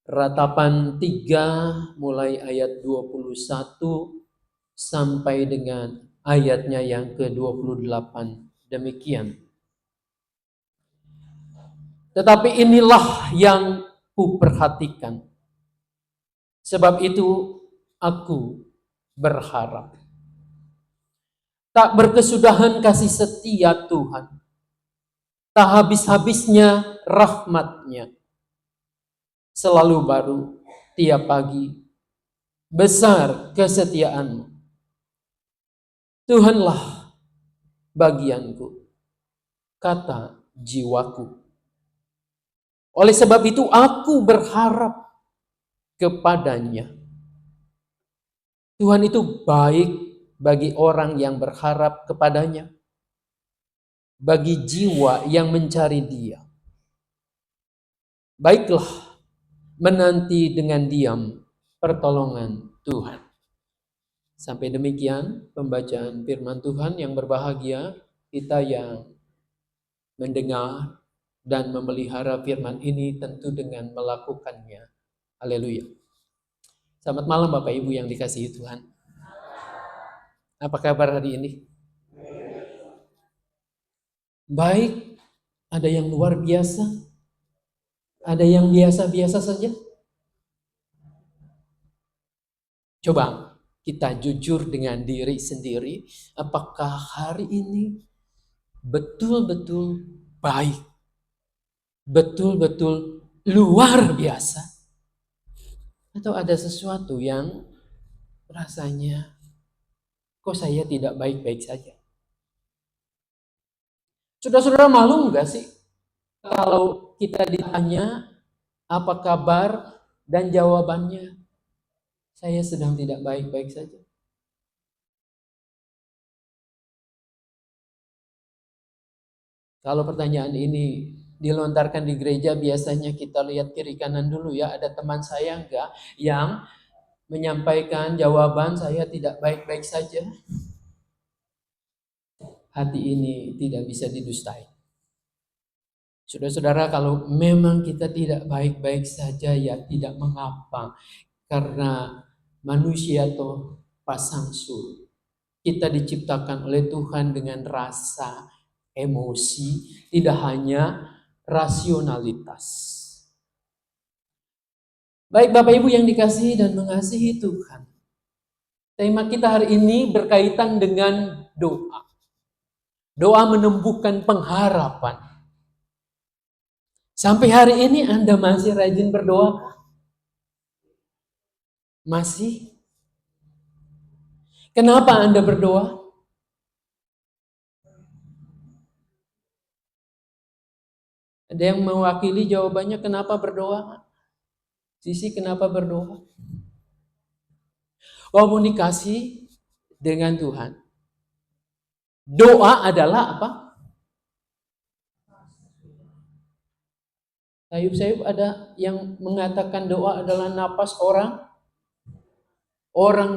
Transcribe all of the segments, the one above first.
Ratapan 3 mulai ayat 21 sampai dengan ayatnya yang ke-28. Demikian. Tetapi inilah yang kuperhatikan. Sebab itu aku berharap. Tak berkesudahan kasih setia Tuhan. Tak habis-habisnya rahmat-Nya. Selalu baru tiap pagi. Besar kesetiaan-Mu. Tuhanlah bagianku, kata jiwaku. Oleh sebab itu aku berharap kepadanya. Tuhan itu baik bagi orang yang berharap kepadanya, bagi jiwa yang mencari Dia. Baiklah menanti dengan diam pertolongan Tuhan. Sampai demikian pembacaan firman Tuhan. Yang berbahagia kita yang mendengar dan memelihara firman ini tentu dengan melakukannya. Haleluya. Selamat malam Bapak Ibu yang dikasihi Tuhan. Apa kabar hari ini? Baik, ada yang luar biasa, ada yang biasa-biasa saja. Coba kita jujur dengan diri sendiri, apakah hari ini betul-betul baik, betul-betul luar biasa, atau ada sesuatu yang rasanya kok saya tidak baik-baik saja? Saudara-saudara malu nggak sih kalau kita ditanya apa kabar dan jawabannya saya sedang tidak baik-baik saja? Kalau pertanyaan ini dilontarkan di gereja, biasanya kita lihat kiri kanan dulu ya, ada teman saya enggak yang menyampaikan jawaban saya tidak baik-baik saja? Hati ini tidak bisa didustai. Saudara-saudara, kalau memang kita tidak baik-baik saja ya tidak mengapa. Karena manusia atau pasang surut. Kita diciptakan oleh Tuhan dengan rasa, emosi, tidak hanya rasionalitas. Baik Bapak Ibu yang dikasihi dan mengasihi Tuhan. Tema kita hari ini berkaitan dengan doa. Doa menumbuhkan pengharapan. Sampai hari ini Anda masih rajin berdoa? Masih? Kenapa Anda berdoa? Ada yang mewakili jawabannya kenapa berdoa? Sisi kenapa berdoa? Komunikasi dengan Tuhan. Doa adalah apa? Sayup-sayup ada yang mengatakan doa adalah napas orang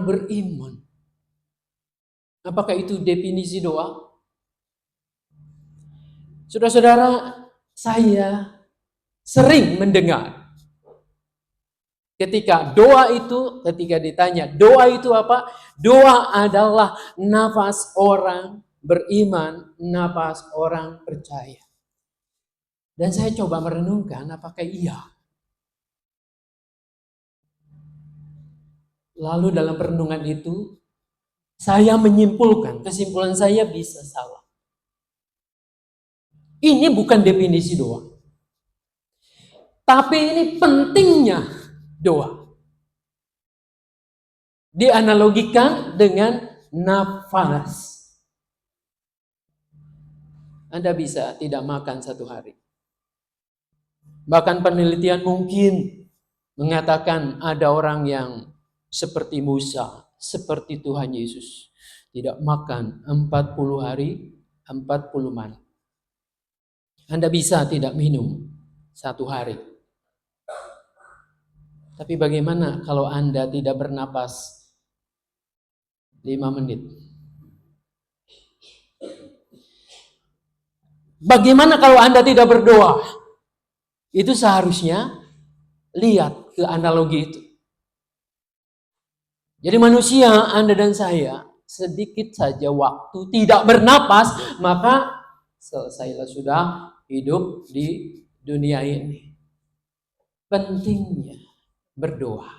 beriman. Apakah itu definisi doa? Saudara-saudara, saya sering mendengar ketika ditanya, doa itu apa? Doa adalah nafas orang beriman, nafas orang percaya. Dan saya coba merenungkan apakah iya. Lalu dalam perenungan itu, saya menyimpulkan, kesimpulan saya bisa salah. Ini bukan definisi doa. Tapi ini pentingnya doa. Dianalogikan dengan nafas. Anda bisa tidak makan satu hari. Bahkan penelitian mungkin mengatakan ada orang yang seperti Musa, seperti Tuhan Yesus. Tidak makan 40 hari, 40 malam. Anda bisa tidak minum satu hari. Tapi bagaimana kalau Anda tidak bernapas 5 menit? Bagaimana kalau Anda tidak berdoa? Itu seharusnya lihat ke analogi itu. Jadi manusia, Anda dan saya, sedikit saja waktu tidak bernapas, maka selesailah sudah hidup di dunia ini. Pentingnya berdoa.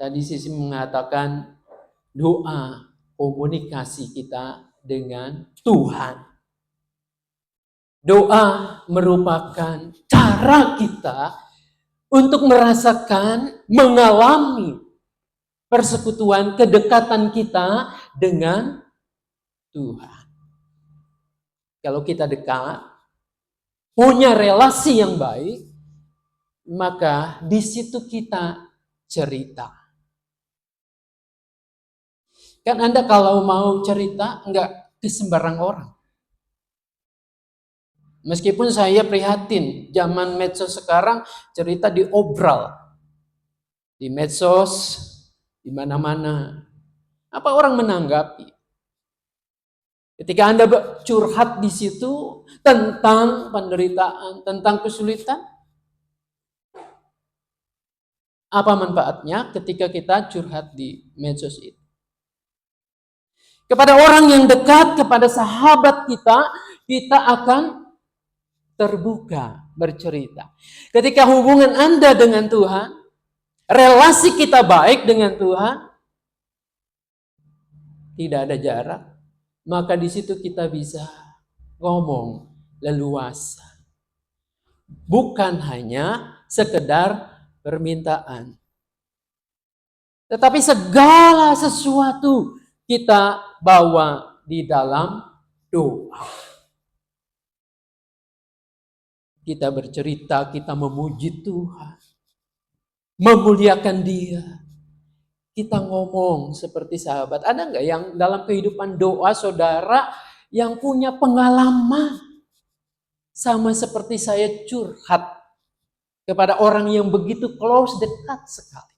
Tadi Sisi mengatakan doa komunikasi kita dengan Tuhan. Doa merupakan cara kita untuk merasakan, mengalami persekutuan, kedekatan kita dengan Tuhan. Kalau kita dekat, punya relasi yang baik, maka di situ kita cerita. Kan Anda kalau mau cerita, enggak ke sembarang orang. Meskipun saya prihatin, zaman medsos sekarang cerita diobral. Di medsos, di mana-mana. Apa orang menanggapi? Ketika Anda curhat di situ tentang penderitaan, tentang kesulitan, apa manfaatnya ketika kita curhat di medsos itu? Kepada orang yang dekat, kepada sahabat kita, kita akan terbuka, bercerita. Ketika hubungan Anda dengan Tuhan, relasi kita baik dengan Tuhan, tidak ada jarak, maka di situ kita bisa ngomong leluasa. Bukan hanya sekedar permintaan. Tetapi segala sesuatu kita bawa di dalam doa. Kita bercerita, kita memuji Tuhan, memuliakan Dia. Kita ngomong seperti sahabat. Ada nggak yang dalam kehidupan doa saudara yang punya pengalaman sama seperti saya curhat kepada orang yang begitu close, dekat sekali?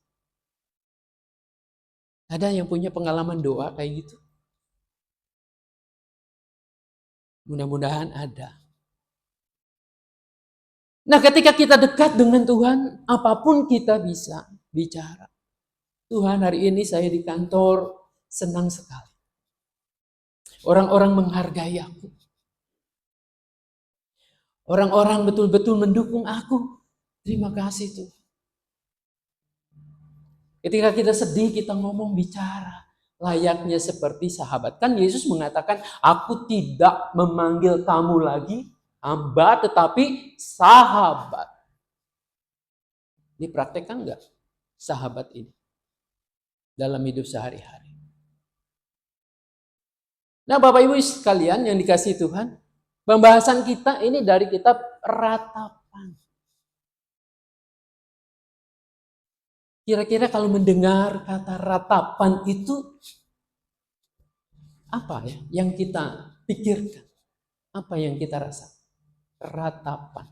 Ada yang punya pengalaman doa kayak gitu? Mudah-mudahan ada. Nah, ketika kita dekat dengan Tuhan, apapun kita bisa bicara. Tuhan, hari ini saya di kantor senang sekali. Orang-orang menghargai aku. Orang-orang betul-betul mendukung aku. Terima kasih Tuhan. Ketika kita sedih, kita ngomong bicara. Layaknya seperti sahabat. Kan Yesus mengatakan, aku tidak memanggil kamu lagi hamba, tetapi sahabat. Dipraktekkan enggak sahabat ini dalam hidup sehari-hari? Nah, Bapak Ibu sekalian yang dikasihi Tuhan, pembahasan kita ini dari kitab Ratapan. Kira-kira kalau mendengar kata ratapan itu apa ya yang kita pikirkan? Apa yang kita rasa? Ratapan.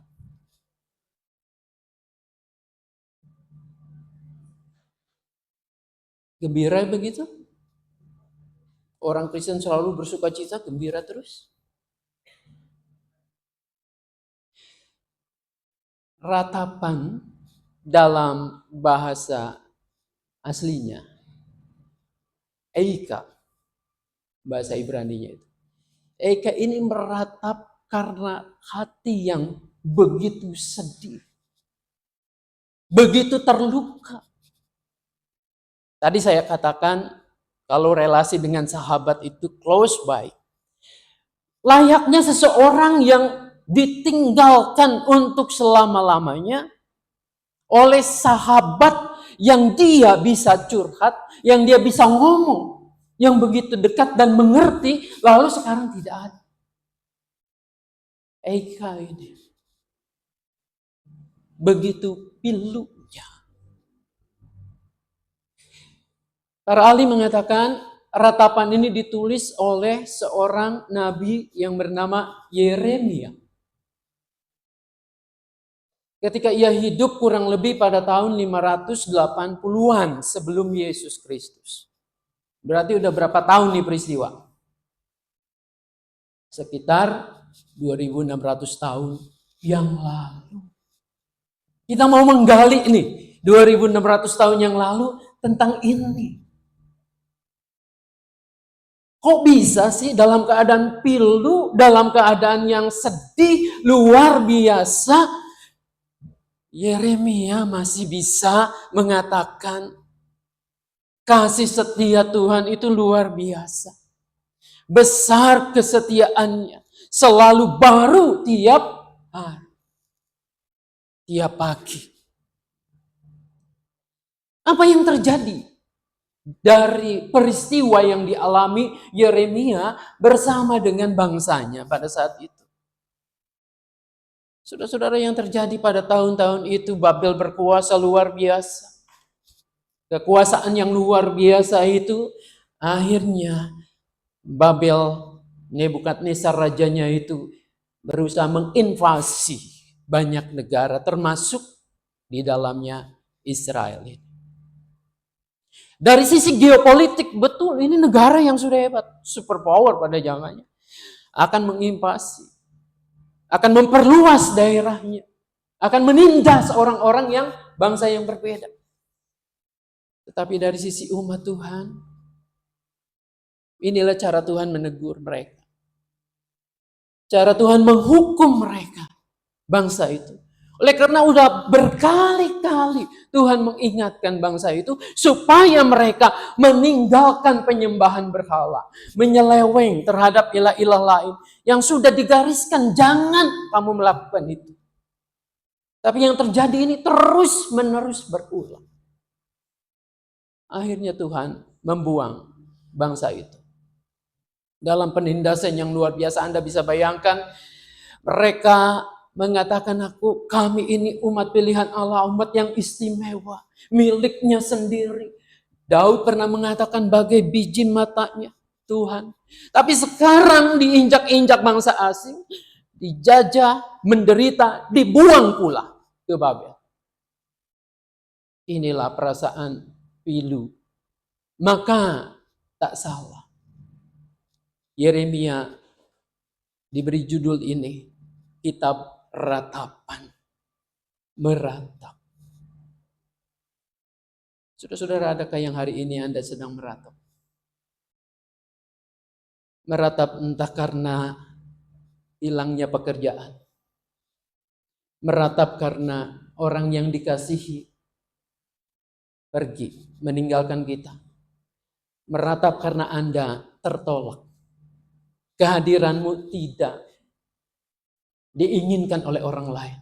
Gembira begitu? Orang Kristen selalu bersuka cita, gembira terus. Ratapan dalam bahasa aslinya Eika, bahasa Ibraninya itu. Eika ini meratap karena hati yang begitu sedih, begitu terluka. Tadi saya katakan kalau relasi dengan sahabat itu close by. Layaknya seseorang yang ditinggalkan untuk selama-lamanya oleh sahabat yang dia bisa curhat, yang dia bisa ngomong, yang begitu dekat dan mengerti, lalu sekarang tidak ada. Eika ini begitu pilunya. Para ahli mengatakan ratapan ini ditulis oleh seorang nabi yang bernama Yeremia. Ketika ia hidup kurang lebih pada tahun 580-an sebelum Yesus Kristus. Berarti udah berapa tahun nih peristiwa? Sekitar 2600 tahun yang lalu. Kita mau menggali nih 2600 tahun yang lalu tentang ini. Kok bisa sih dalam keadaan pilu, dalam keadaan yang sedih, luar biasa, Yeremia masih bisa mengatakan kasih setia Tuhan itu luar biasa. Besar kesetiaannya, selalu baru tiap hari, tiap pagi. Apa yang terjadi dari peristiwa yang dialami Yeremia bersama dengan bangsanya pada saat itu? Saudara-saudara, yang terjadi pada tahun-tahun itu, Babel berkuasa luar biasa. Kekuasaan yang luar biasa itu akhirnya Babel, Nebukadnezar rajanya itu berusaha menginvasi banyak negara termasuk di dalamnya Israel. Dari sisi geopolitik, betul ini negara yang sudah hebat, superpower pada zamannya, akan menginvasi, akan memperluas daerahnya, akan menindas orang-orang yang bangsa yang berbeda. Tetapi dari sisi umat Tuhan, inilah cara Tuhan menegur mereka. Cara Tuhan menghukum mereka, bangsa itu. Oleh karena udah berkali-kali Tuhan mengingatkan bangsa itu supaya mereka meninggalkan penyembahan berhala, menyeleweng terhadap ilah-ilah lain yang sudah digariskan, jangan kamu melakukan itu. Tapi yang terjadi ini terus-menerus berulang. Akhirnya Tuhan membuang bangsa itu dalam penindasan yang luar biasa. Anda bisa bayangkan, mereka mengatakan, kami ini umat pilihan Allah, umat yang istimewa, miliknya sendiri. Daud pernah mengatakan bagai biji matanya Tuhan. Tapi sekarang diinjak-injak bangsa asing, dijajah, menderita, dibuang pula ke Babel. Inilah perasaan pilu. Maka tak salah Yeremia diberi judul ini, kitab ratapan, meratap. Saudara-saudara, adakah yang hari ini Anda sedang meratap? Meratap entah karena hilangnya pekerjaan, meratap karena orang yang dikasihi pergi, meninggalkan kita, meratap karena Anda tertolak, kehadiranmu tidak diinginkan oleh orang lain.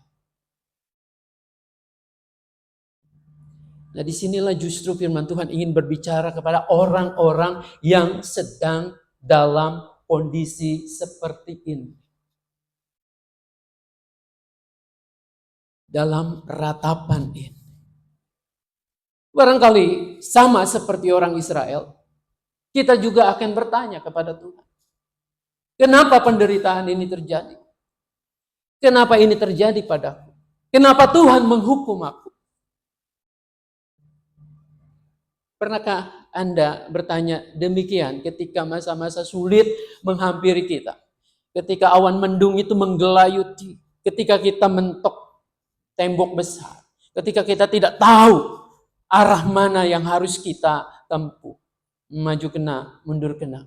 Nah, disinilah justru firman Tuhan ingin berbicara kepada orang-orang yang sedang dalam kondisi seperti ini. Dalam ratapan ini. Barangkali sama seperti orang Israel, kita juga akan bertanya kepada Tuhan. Kenapa penderitaan ini terjadi? Kenapa ini terjadi padaku? Kenapa Tuhan menghukum aku? Pernahkah Anda bertanya demikian ketika masa-masa sulit menghampiri kita? Ketika awan mendung itu menggelayuti, ketika kita mentok tembok besar, ketika kita tidak tahu arah mana yang harus kita tempuh, maju kena, mundur kena.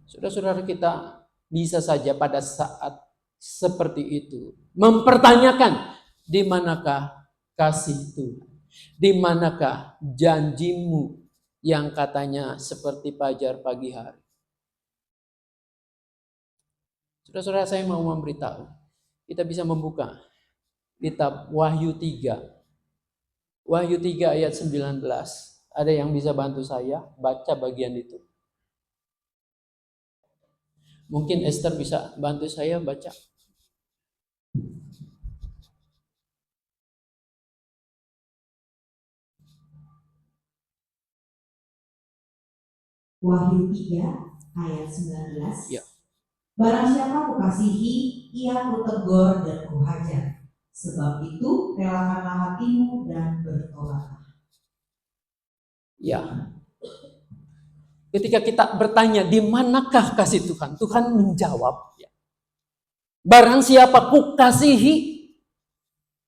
Saudara-saudara, kita bisa saja pada saat seperti itu mempertanyakan, di manakah kasih Tuhan? Di manakah janjimu yang katanya seperti fajar pagi hari? Saudara-saudara, saya mau memberitahu, kita bisa membuka kitab Wahyu 3. Wahyu 3 ayat 19. Ada yang bisa bantu saya baca bagian itu? Mungkin Esther bisa bantu saya baca. Wahyu 3 ayat 19. Ya. Barang siapa kukasihi, ia kutegur dan kuhajar. Sebab itu relakanlah hatimu dan bertobatlah. Ya. Ketika kita bertanya di manakah kasih Tuhan, Tuhan menjawab, ya. Barang siapa kukasihi,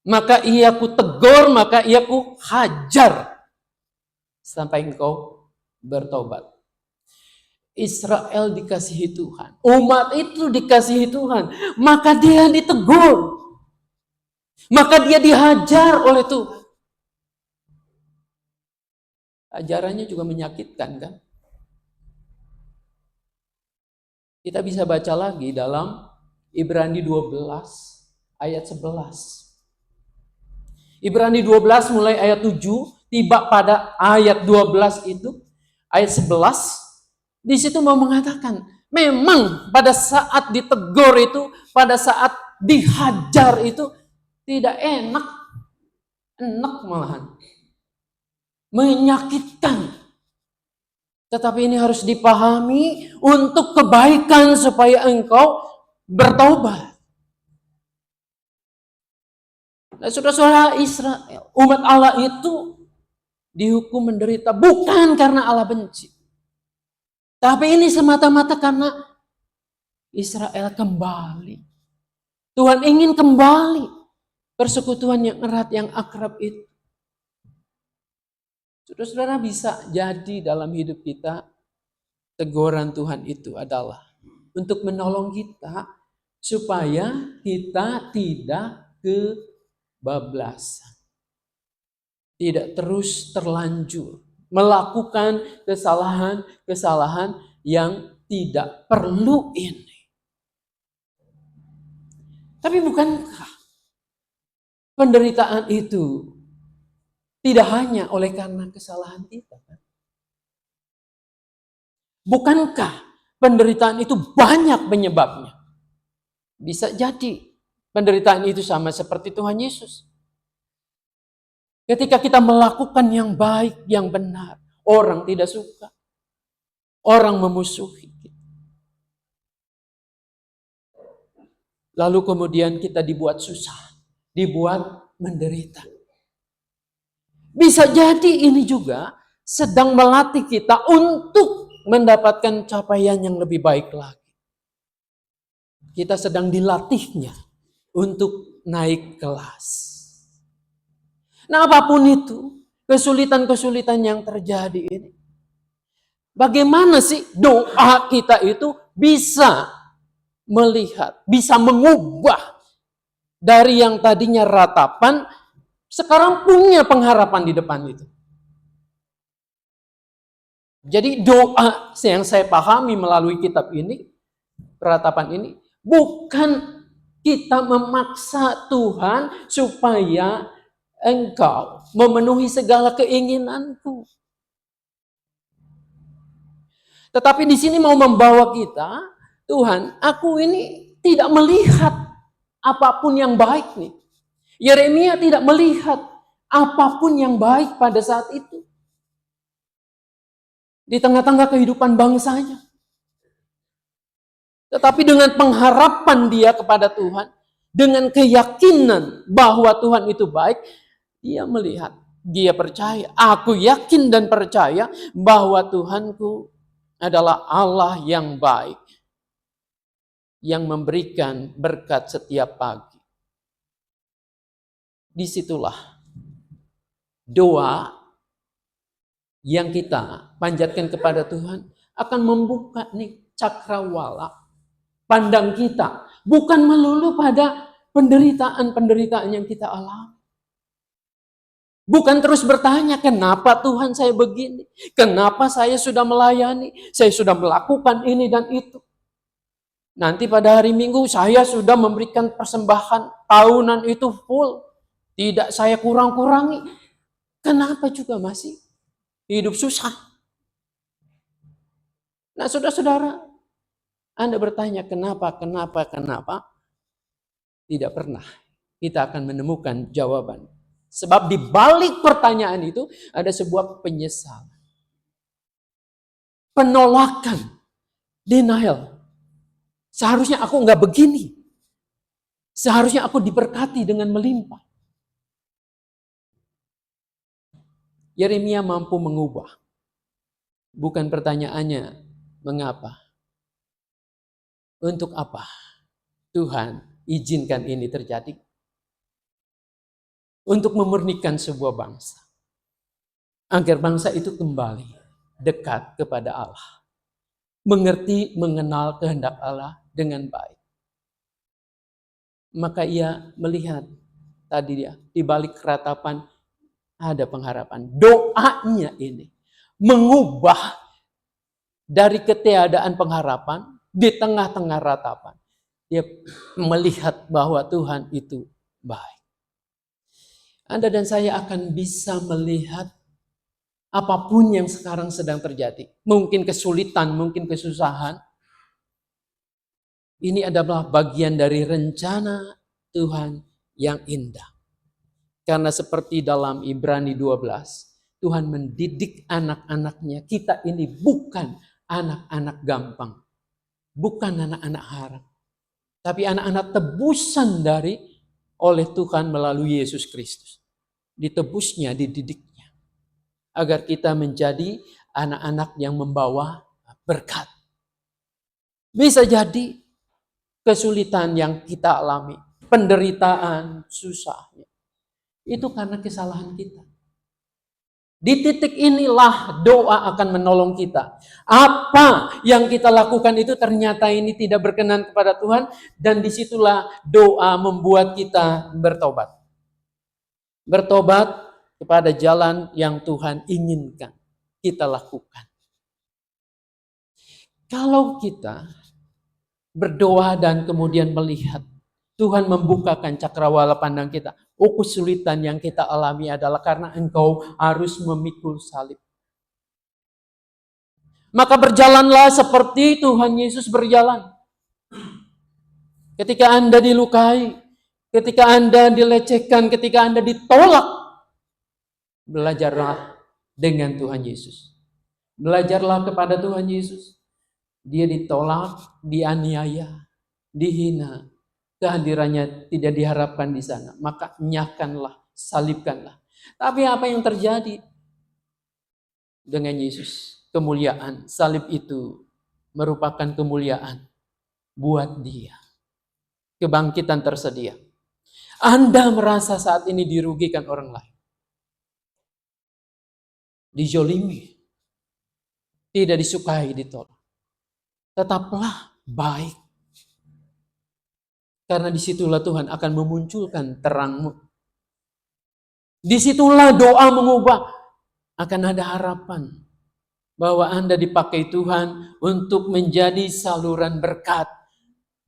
Maka ia ku tegur, maka ia ku hajar sampai engkau bertobat. Israel dikasihi Tuhan, umat itu dikasihi Tuhan, maka dia ditegur, maka dia dihajar oleh Tuhan. Ajarannya juga menyakitkan, kan? Kita bisa baca lagi dalam Ibrani 12 ayat 11. Ibrani 12 mulai ayat 7, tiba pada ayat 12 itu, ayat 11, di situ mau mengatakan, memang pada saat ditegur itu, pada saat dihajar itu, tidak enak malahan. Menyakitkan. Tetapi ini harus dipahami untuk kebaikan supaya engkau bertobat. Nah, saudara-saudara Israel, umat Allah itu dihukum menderita bukan karena Allah benci. Tapi ini semata-mata karena Israel kembali. Tuhan ingin kembali persekutuan yang erat, yang akrab itu. Saudara-saudara, bisa jadi dalam hidup kita teguran Tuhan itu adalah untuk menolong kita supaya kita tidak kebablasan. Tidak terus terlanjur melakukan kesalahan-kesalahan yang tidak perlu ini. Tapi bukankah penderitaan itu tidak hanya oleh karena kesalahan kita? Bukankah penderitaan itu banyak penyebabnya? Bisa jadi penderitaan itu sama seperti Tuhan Yesus. Ketika kita melakukan yang baik, yang benar, orang tidak suka. Orang memusuhi kita. Lalu kemudian kita dibuat susah, dibuat menderita. Bisa jadi ini juga sedang melatih kita untuk mendapatkan capaian yang lebih baik lagi. Kita sedang dilatihnya untuk naik kelas. Nah, apapun itu, kesulitan-kesulitan yang terjadi ini, bagaimana sih doa kita itu bisa melihat, bisa mengubah dari yang tadinya ratapan, sekarang punya pengharapan di depan itu. Jadi doa yang saya pahami melalui kitab ini, ratapan ini, bukan kita memaksa Tuhan supaya engkau memenuhi segala keinginanku. Tetapi di sini mau membawa kita, Tuhan, aku ini tidak melihat apapun yang baik nih. Yeremia tidak melihat apapun yang baik pada saat itu. Di tengah-tengah kehidupan bangsanya. Tetapi dengan pengharapan dia kepada Tuhan, dengan keyakinan bahwa Tuhan itu baik, dia melihat, dia percaya, aku yakin dan percaya bahwa Tuhanku adalah Allah yang baik, yang memberikan berkat setiap pagi. Disitulah doa yang kita panjatkan kepada Tuhan akan membuka nih cakrawala pandang kita, bukan melulu pada penderitaan-penderitaan yang kita alami. Bukan terus bertanya, kenapa Tuhan saya begini? Kenapa saya sudah melayani? Saya sudah melakukan ini dan itu. Nanti pada hari Minggu saya sudah memberikan persembahan tahunan itu full. Tidak saya kurang-kurangi. Kenapa juga masih hidup susah? Nah, saudara-saudara, Anda bertanya kenapa? Tidak pernah kita akan menemukan jawaban. Sebab di balik pertanyaan itu ada sebuah penyesalan. Penolakan. Denial. Seharusnya aku enggak begini. Seharusnya aku diberkati dengan melimpah. Yeremia mampu mengubah. Bukan pertanyaannya, mengapa? Untuk apa Tuhan izinkan ini terjadi? untuk memurnikan sebuah bangsa. Agar bangsa itu kembali dekat kepada Allah. Mengerti, mengenal kehendak Allah dengan baik. Maka ia melihat tadi dia di balik keratapan ada pengharapan. Doanya ini mengubah dari ketiadaan pengharapan di tengah-tengah ratapan. Dia melihat bahwa Tuhan itu baik. Anda dan saya akan bisa melihat apapun yang sekarang sedang terjadi. Mungkin kesulitan, mungkin kesusahan. Ini adalah bagian dari rencana Tuhan yang indah. Karena seperti dalam Ibrani 12, Tuhan mendidik anak-anaknya. Kita ini bukan anak-anak gampang. Bukan anak-anak haram. Tapi anak-anak tebusan oleh Tuhan melalui Yesus Kristus. Ditebusnya, dididiknya. Agar kita menjadi anak-anak yang membawa berkat. Bisa jadi kesulitan yang kita alami, penderitaan, susahnya, itu karena kesalahan kita. Di titik inilah doa akan menolong kita. Apa yang kita lakukan itu ternyata ini tidak berkenan kepada Tuhan, dan disitulah doa membuat kita bertobat. Bertobat kepada jalan yang Tuhan inginkan kita lakukan. Kalau kita berdoa dan kemudian melihat Tuhan membukakan cakrawala pandang kita. Oh, kesulitan yang kita alami adalah karena engkau harus memikul salib. Maka berjalanlah seperti Tuhan Yesus berjalan. Ketika Anda dilukai, ketika Anda dilecehkan, ketika Anda ditolak, belajarlah dengan Tuhan Yesus. Belajarlah kepada Tuhan Yesus. Dia ditolak, dianiaya, dihina. Kehadirannya tidak diharapkan di sana. Maka nyahkanlah, salibkanlah. Tapi apa yang terjadi dengan Yesus? Kemuliaan. Salib itu merupakan kemuliaan buat dia. Kebangkitan tersedia. Anda merasa saat ini dirugikan orang lain. Dijolimi. Tidak disukai, ditolak. Tetaplah baik. Karena disitulah Tuhan akan memunculkan terangmu. Disitulah doa mengubah. Akan ada harapan bahwa Anda dipakai Tuhan untuk menjadi saluran berkat.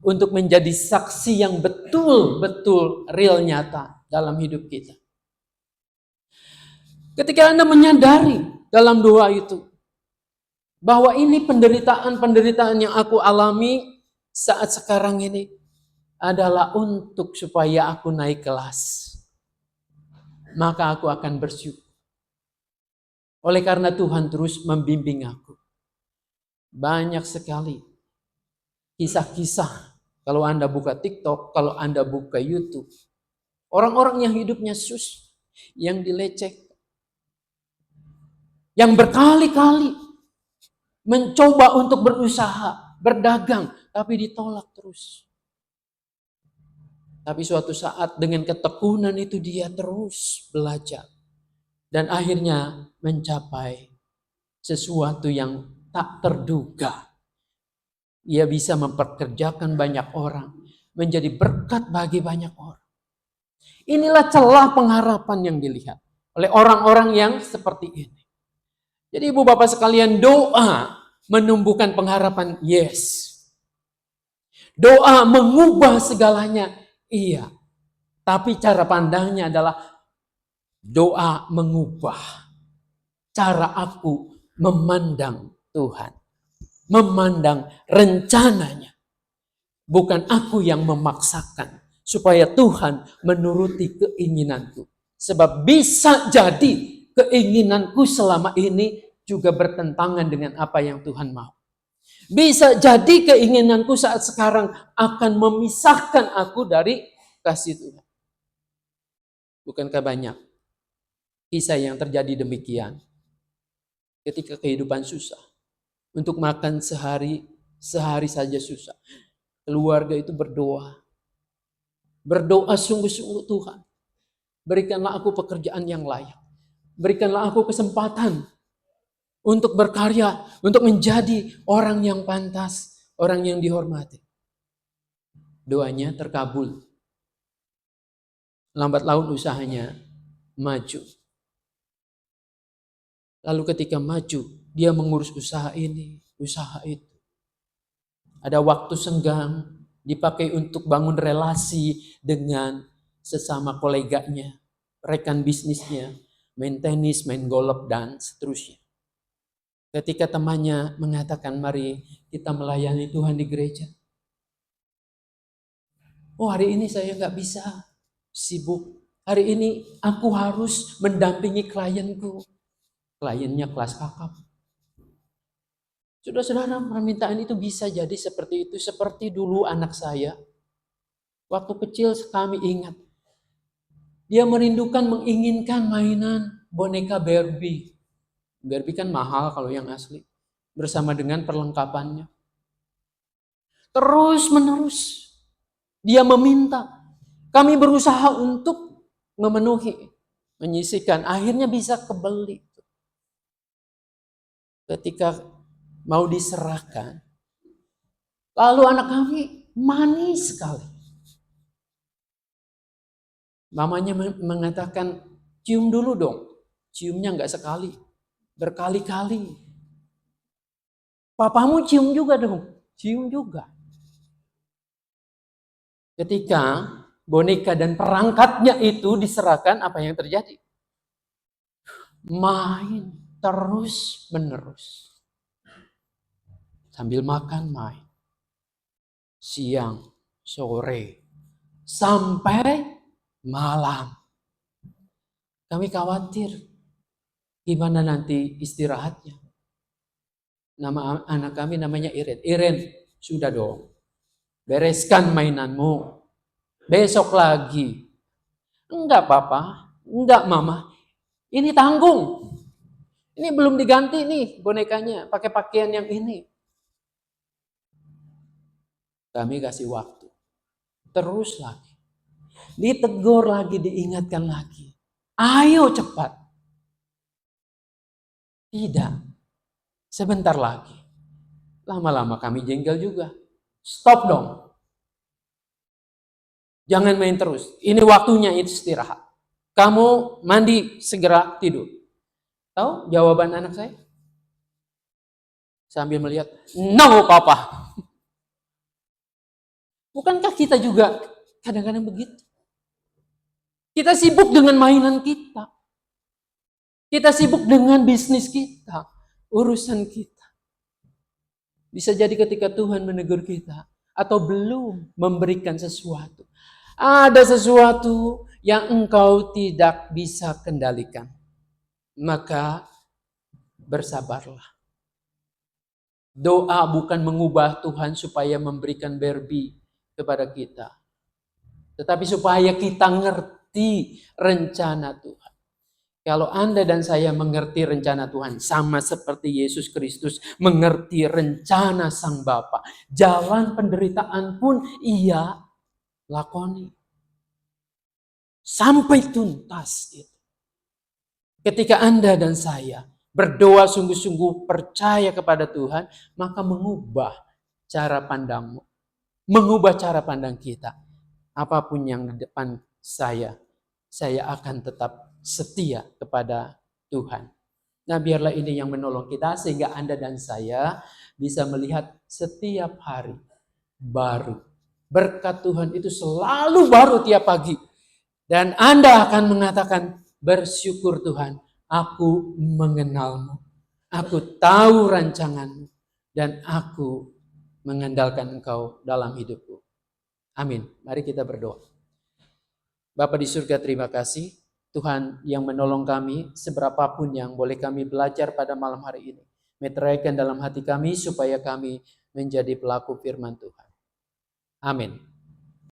Untuk menjadi saksi yang betul-betul real nyata dalam hidup kita. Ketika Anda menyadari dalam doa itu, bahwa ini penderitaan-penderitaan yang aku alami saat sekarang ini adalah untuk supaya aku naik kelas. Maka aku akan bersyukur. Oleh karena Tuhan terus membimbing aku. Banyak sekali kisah-kisah. Kalau Anda buka TikTok, kalau Anda buka YouTube. Orang-orang yang hidupnya susah. Yang dilecehkan. Yang berkali-kali mencoba untuk berusaha, berdagang. Tapi ditolak terus. Tapi suatu saat dengan ketekunan itu dia terus belajar. Dan akhirnya mencapai sesuatu yang tak terduga. Ia bisa memperkerjakan banyak orang. Menjadi berkat bagi banyak orang. Inilah celah pengharapan yang dilihat oleh orang-orang yang seperti ini. Jadi ibu bapak sekalian, doa menumbuhkan pengharapan, yes. Doa mengubah segalanya. Iya, tapi cara pandangnya adalah doa mengubah cara aku memandang Tuhan. Memandang rencananya. Bukan aku yang memaksakan supaya Tuhan menuruti keinginanku. Sebab bisa jadi keinginanku selama ini juga bertentangan dengan apa yang Tuhan mau. Bisa jadi keinginanku saat sekarang akan memisahkan aku dari kasih Tuhan. Bukankah banyak kisah yang terjadi demikian? Ketika kehidupan susah. Untuk makan sehari saja susah. Keluarga itu berdoa. Berdoa sungguh-sungguh Tuhan. Berikanlah aku pekerjaan yang layak. Berikanlah aku kesempatan untuk berkarya, untuk menjadi orang yang pantas, orang yang dihormati. Doanya terkabul. Lambat laun usahanya maju. Lalu ketika maju, dia mengurus usaha ini, usaha itu. Ada waktu senggang, dipakai untuk bangun relasi dengan sesama koleganya, rekan bisnisnya, main tenis, main golf, dan seterusnya. Ketika temannya mengatakan, mari kita melayani Tuhan di gereja. Oh, hari ini saya nggak bisa, sibuk. Hari ini aku harus mendampingi klienku. Kliennya kelas kakap. Saudara-saudara, permintaan itu bisa jadi seperti itu. Seperti dulu anak saya. Waktu kecil kami ingat. Dia merindukan, menginginkan mainan boneka Barbie. Barbie kan mahal kalau yang asli. Bersama dengan perlengkapannya. Terus menerus. Dia meminta. Kami berusaha untuk memenuhi. Menyisihkan. Akhirnya bisa kebeli. Ketika mau diserahkan. Lalu anak kami manis sekali. Mamanya mengatakan, cium dulu dong. Ciumnya enggak sekali. Berkali-kali. Papamu cium juga dong. Cium juga. Ketika boneka dan perangkatnya itu diserahkan, apa yang terjadi? Main terus menerus. Sambil makan main. Siang, sore, sampai malam. Kami khawatir gimana nanti istirahatnya. Nama anak kami namanya Iren. Iren, sudah dong. Bereskan mainanmu. Besok lagi. Enggak papa, enggak mama. Ini tanggung. Ini belum diganti nih bonekanya. Pakai pakaian yang ini. Kami kasih waktu. Terus lagi. Ditegur lagi, diingatkan lagi. Ayo cepat. Tidak. Sebentar lagi. Lama-lama kami jengkel juga. Stop dong. Jangan main terus. Ini waktunya istirahat. Kamu mandi, segera tidur. Tahu jawaban anak saya? Sambil melihat, no papa. Bukankah kita juga kadang-kadang begitu? Kita sibuk dengan mainan kita. Kita sibuk dengan bisnis kita. Urusan kita. Bisa jadi ketika Tuhan menegur kita. Atau belum memberikan sesuatu. Ada sesuatu yang engkau tidak bisa kendalikan. Maka bersabarlah. Doa bukan mengubah Tuhan supaya memberikan Barbie kepada kita. Tetapi supaya kita ngerti rencana Tuhan. Kalau Anda dan saya mengerti rencana Tuhan, sama seperti Yesus Kristus mengerti rencana Sang Bapa. Jalan penderitaan pun Ia lakoni. Sampai tuntas. Ketika Anda dan saya berdoa sungguh-sungguh percaya kepada Tuhan, maka mengubah cara pandangmu. Mengubah cara pandang kita. Apapun yang di depan saya akan tetap setia kepada Tuhan. Nah, biarlah ini yang menolong kita sehingga Anda dan saya bisa melihat setiap hari baru. Berkat Tuhan itu selalu baru tiap pagi. Dan Anda akan mengatakan, bersyukur Tuhan, aku mengenalmu. Aku tahu rancanganmu. Dan aku mengandalkan Engkau dalam hidupku. Amin. Mari kita berdoa. Bapa di surga, terima kasih. Tuhan yang menolong kami, seberapapun yang boleh kami belajar pada malam hari ini. Meteraikan dalam hati kami supaya kami menjadi pelaku firman Tuhan. Amin.